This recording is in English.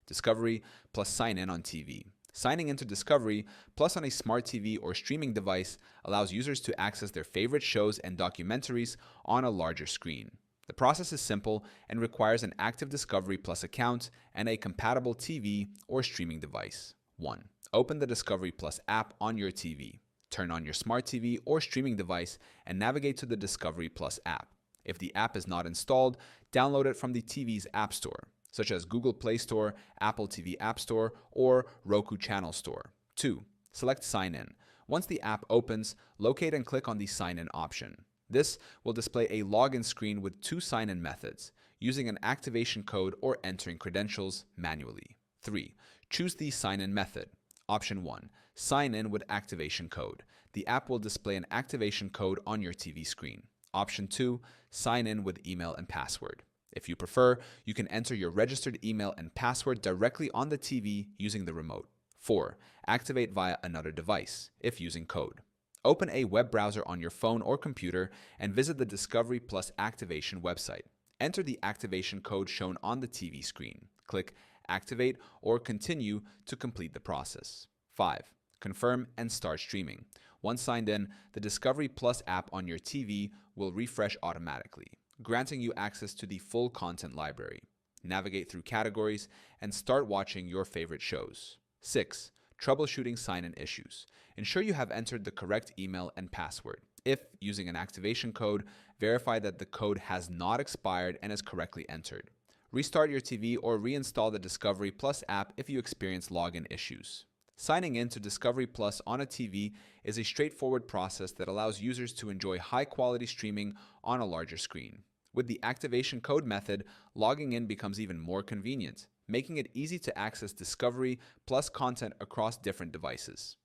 Discovery plus sign in on TV. Signing into Discovery Plus on a smart TV or streaming device allows users to access their favorite shows and documentaries on a larger screen. The process is simple and requires an active Discovery Plus account and a compatible TV or streaming device. 1. Open the Discovery Plus app on your TV. Turn on your smart TV or streaming device and navigate to the Discovery Plus app. If the app is not installed, download it from the TV's App Store, such as Google Play Store, Apple TV App Store, or Roku Channel Store. 2. Select Sign In. Once the app opens, locate and click on the Sign In option. This will display a login screen with 2 sign-in methods, using an activation code or entering credentials manually. 3. Choose the sign-in method. Option 1. Sign in with activation code. The app will display an activation code on your TV screen. Option 2. Sign in with email and password. If you prefer, you can enter your registered email and password directly on the TV using the remote. 4. Activate via another device, if using code. Open a web browser on your phone or computer and visit the Discovery Plus activation website. Enter the activation code shown on the TV screen. Click Activate or Continue to complete the process. 5. Confirm and start streaming. Once signed in, the Discovery Plus app on your TV will refresh automatically, granting you access to the full content library. Navigate through categories and start watching your favorite shows. 6. Troubleshooting sign-in issues. Ensure you have entered the correct email and password. If using an activation code, verify that the code has not expired and is correctly entered. Restart your TV or reinstall the Discovery Plus app if you experience login issues. Signing in to Discovery Plus on a TV is a straightforward process that allows users to enjoy high-quality streaming on a larger screen. With the activation code method, logging in becomes even more convenient, making it easy to access Discovery Plus content across different devices.